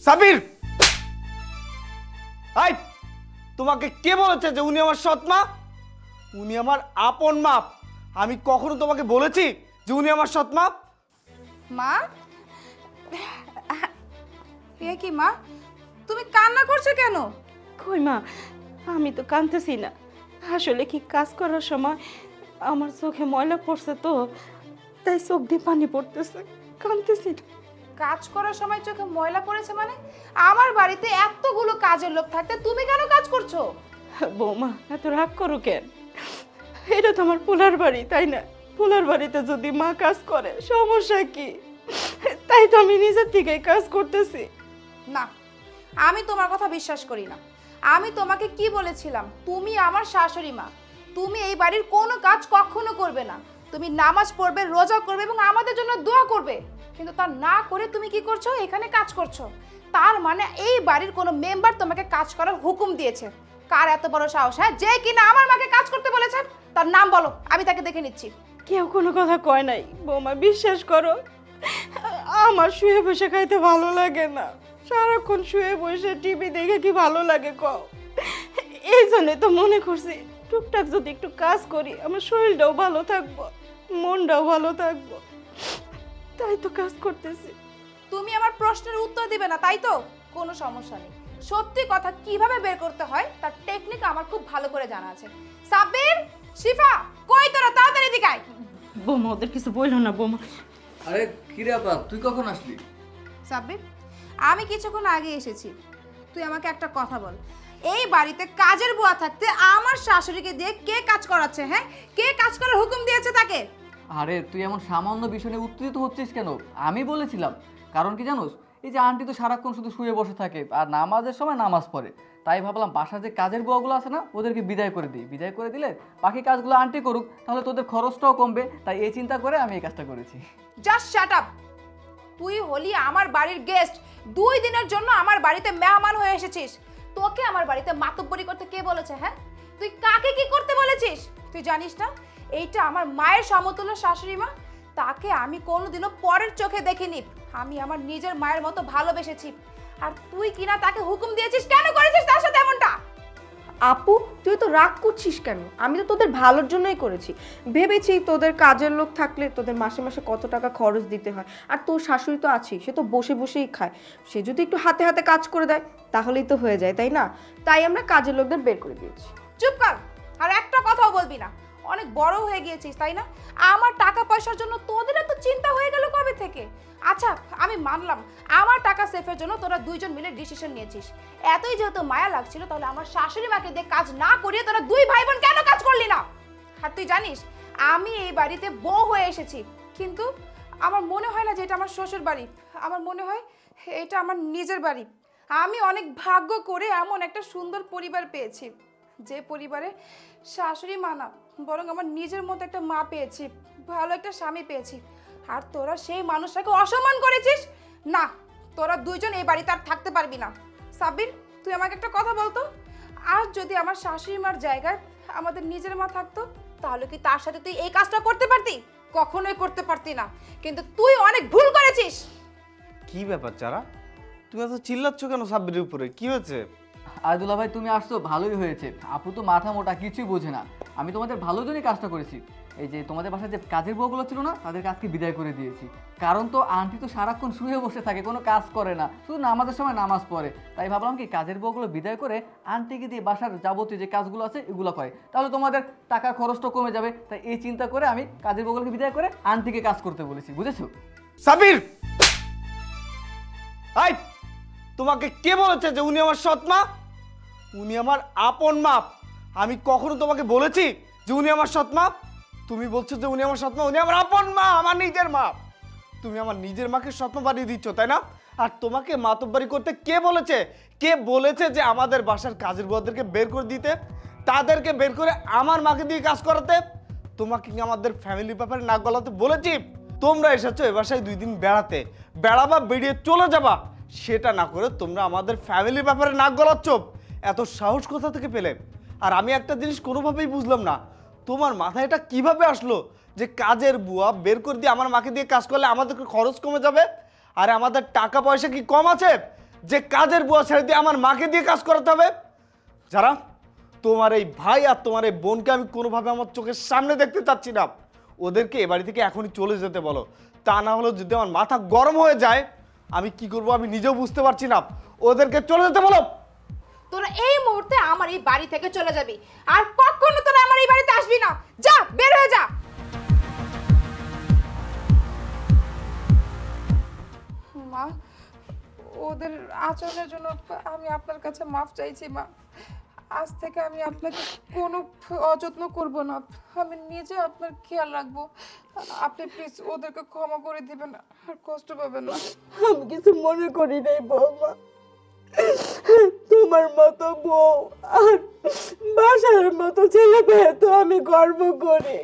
Sabir, I তোমাকে কে বলেছে যে উনি আমার সৎ মা? উনি আমার আপন মা। আমি কখনো তোমাকে বলেছি যে উনি আমার সৎ মা? মা, এ কি মা, তুমি কান্না করছো কেন? কই মা, আমি তো কাঁদতেছি না। আসলে কি কাজ করার সময় আমার চোখে ময়লা পড়ছে তো, তাই চোখ দিয়ে পানি পড়তেছে, কাঁদতেছি না। কাজ করার সময় চোখে ময়লা পড়েছে মানে? আমার বাড়িতে এতগুলো কাজের লোক থাকতে তুমি কেন কাজ করছো? বৌমা এত রাগ করো কেন? এটা তো আমার পোলার বাড়ি, তাই না? পোলার বাড়িতে যদি মা কাজ করে সমস্যা কি? তাই তো আমি নিজের থেকেই কাজ করতেছি। না, আমি তোমার কথা বিশ্বাস করি না। আমি তোমাকে কি বলেছিলাম? তুমি আমার শাশুড়ি মা, তুমি এই বাড়ির কোনো কাজ কখনো করবে না। তুমি নামাজ পড়বে, রোজা করবে এবং আমাদের জন্য দোয়া করবে, কিন্তু তা না করে তুমি কি করছো? এখানে কাজ করছো। তার মানে এই বাড়ির কোনো মেম্বার তোমাকে কাজ করার হুকুম দিয়েছে। কার এত বড় সাহস, হ্যাঁ, যে কিনা আমার মাকে কাজ করতে বলেছেন? তার নাম বলো, আমি তাকে দেখে নিচ্ছি। কেউ কোনো কথা কয় নাই বৌমা, বিশ্বাস করো। আমার শুয়ে বসে খাইতে ভালো লাগে না। সারাক্ষণ শুয়ে বসে টিভি দেখে কি ভালো লাগে কও? এই জন্যে তো মনে করছি টুকটাক যদি একটু কাজ করি আমার শরীরটাও ভালো থাকবো, মনটাও ভালো থাকবো, তাই তো কাজ করতেছি। তুমি আমার প্রশ্নের উত্তর দিবে না, তাই তো? কোনো সমস্যা নেই। সত্যি কথা কিভাবে বের করতে হয় তার টেকনিক আমার খুব ভালো করে জানা আছে। সাব্বির, শিফা, কই তোরা? তাড়াতাড়ি এদিকে আয়। বৌমা ওদের কিছু বললো না বৌমা। আরে কি রে আপা, তুই কখন আসলি? সাব্বির, আমি কিছুক্ষণ আগে এসেছি। তুই আমাকে একটা কথা বল, এই বাড়িতে কাজের বুয়া থাকতে আমার শাশুড়িকে দিয়ে কে কাজ করাচ্ছে? হ্যাঁ, কে কাজ করার হুকুম দিয়েছে তাকে? আরে তুই এমন সামান্য বিষয় নিয়ে উত্তেজিত হচ্ছিস কেন? আমি বলেছিলাম, কারণ কি জানোস, এই যে আন্টি তো সারাক্ষণ শুধু শুয়ে বসে থাকে আর নামাজের সময় নামাজ পড়ে। তাই ভাবলাম বাসার যে কাজের বুয়াগুলো আছে না, ওদেরকে বিদায় করে দিই। বিদায় করে দিলে বাকি কাজগুলো আন্টি করুক, তাহলে তোদের খরচটাও কমবে। তাই এই চিন্তা করে আমি এই কাজটা করেছি। Just shut up. তুই হলি আমার বাড়ির গেস্ট, 2 দিনের জন্য আমার বাড়িতে মেহমান হয়ে এসেছিস। তোকে আমার বাড়িতে মাতব্বরি করতে কে বলেছে? হ্যাঁ, তুই কাকে কি করতে বলেছিস? তুই জানিস না এইটা আমার মায়ের সমতুল্য শাশুড়ি মা? তাকে আমি কোনোদিনও পরের চোখে দেখিনি। আমি আমার নিজের মায়ের মতো ভালোবেসেছি। আর তুই কিনা তাকে হুকুম দিয়েছিস? কেন করেছিস তার সাথে এমনটা? আপু, তুই তো রাগ করছিস কেন? আমি তো তোদের ভালোর জন্যই করেছি। ভেবেছি তোদের কাজের লোক থাকলে তোদের মাসে মাসে কত টাকা খরচ দিতে হয়, আর তোর শাশুড়ি তো আছেই, সে তো বসে বসেই খায়। সে যদি একটু হাতে হাতে কাজ করে দেয় তাহলেই তো হয়ে যায়, তাই না? তাই আমরা কাজের লোকদের বের করে দিয়েছি। চুপ কর, আর একটা কথাও বলবি না। অনেক বড় হয়ে গিয়েছিস, তাই না? আমার টাকা পয়সার জন্য তোদের এত চিন্তা হয়ে গেল কবে থেকে? আচ্ছা, আমি মানলাম আমার টাকা সেফের জন্য তোরা 2 জন মিলে ডিসিশন নিয়েছিস। এতই যেহেতু মায়া লাগছিল, তাহলে আমার শাশুড়ি মাকে দিয়ে কাজ না করিয়ে তোরা 2 ভাই বোন কেন কাজ করলি না? আর তুই জানিস আমি এই বাড়িতে বউ হয়ে এসেছি, কিন্তু আমার মনে হয় না যে এটা আমার শ্বশুর বাড়ি। আমার মনে হয় এটা আমার নিজের বাড়ি। আমি অনেক ভাগ্য করে এমন একটা সুন্দর পরিবার পেয়েছি, যে পরিবারে শাশুড়ি মা না, বরং আমার নিজের মতো একটা মা পেয়েছি, ভালো একটা স্বামী পেয়েছি। আর তোরা সেই মানুষটাকে অসম্মান করেছিস। না, তোরা 2 জন এই বাড়িতে আর থাকতে পারবি না। সাব্বির, তুই আমাকে একটা কথা বলতো, আর যদি আমার শাশুড়ি মার জায়গায় আমাদের নিজের মা থাকতো, তাহলে কি তার সাথে তুই এই কাজটা করতে পারতি? কখনোই করতে পারতি না। কিন্তু তুই অনেক ভুল করেছিস। কি ব্যাপার যারা, তুমি এত চিল্লাচ্ছ কেন সাব্বিরের উপরে? কি হয়েছে? আয়দুল্লাহ ভাই, তুমি আসছো ভালোই হয়েছে। আপু তো মাথা মোটা, কিছুই বোঝে না। আমি তোমাদের ভালোর জন্যই কাজটা করেছি। এই যে তোমাদের বাসায় যে কাজের বউগুলো ছিল না, তাদেরকে আজকে বিদায় করে দিয়েছি। কারণ তো আন্টি তো সারাক্ষণ শুয়ে বসে থাকে, কোনো কাজ করে না, শুধু নামাজের সময় নামাজ পড়ে। তাই ভাবলাম কি কাজের বউগুলো বিদায় করে আন্টিকে দিয়ে বাসার যাবতীয় যে কাজগুলো আছে এগুলো করে, তাহলে তোমাদের টাকার খরচটা কমে যাবে। তাই এই চিন্তা করে আমি কাজের বউগুলোকে বিদায় করে আন্টিকে কাজ করতে বলেছি, বুঝেছো? সাবির, আই তোমাকে কে বলেছে যে উনি আমার সৎ মা? উনি আমার আপন মা। আমি কখনো তোমাকে বলেছি যে উনি আমার সৎ মা? তুমি বলছো যে উনি আমার সৎ মা। উনি আমার আপন মা, আমার নিজের মা। তুমি আমার নিজের মাকে সৎ মা বানিয়ে দিচ্ছ, তাই না? আর তোমাকে মাতব্বরি করতে কে বলেছে? কে বলেছে যে আমাদের বাসার কাজের বুয়াদেরকে বের করে দিতে, তাদেরকে বের করে আমার মাকে দিয়ে কাজ করাতে? তোমাকে কি আমাদের ফ্যামিলির ব্যাপারে নাক গলাতে বলেছি? তোমরা এসেছো এ বাসায় 2 দিন বেড়াতে, বেড়াবা বেরিয়ে চলে যাবা, সেটা না করে তোমরা আমাদের ফ্যামিলির ব্যাপারে নাক গলাচ্ছ। এত সাহস কোথা থেকে পেলে? আর আমি একটা জিনিস কোনোভাবেই বুঝলাম না, তোমার মাথায় এটা কিভাবে আসলো যে কাজের বুয়া বের করে দিয়ে আমার মাকে দিয়ে কাজ করলে আমাদের খরচ কমে যাবে? আরে আমাদের টাকা পয়সা কি কম আছে যে কাজের বুয়া ছেড়ে দিয়ে আমার মাকে দিয়ে কাজ করাতে হবে? যারা তোমার এই ভাই আর তোমার এই বোনকে আমি কোনোভাবে আমার চোখের সামনে দেখতে চাচ্ছি না। ওদেরকে এ বাড়ি থেকে এখনই চলে যেতে বলো, তা না হলে যদি আমার মাথা গরম হয়ে যায় আমি কি করব আমি নিজেও বুঝতে পারছি না। ওদেরকে চলে যেতে বলো। তোরা এই মুহূর্তে আমার এই বাড়ি থেকে চলে যাবি, আর কখনো তোরা আমার এই বাড়িতে আসবি না। যা, বের হয়ে যা। মা, ওদের আচরণের জন্য আমি আপনার কাছে মাফ চাইছি মা। আজ থেকে আমি আপনাকে কোনো অযত্ন করব না, আমি নিজে আপনার খেয়াল রাখবো। আপনি প্লিজ ওদেরকে ক্ষমা করে দিবেন, আর কষ্ট পাবেন না। আমি কিছু মনে করি নাই বৌমা, তোমার মতো বউ আর বাসার মতো ছেলে পেয়ে তো আমি গর্ব করি।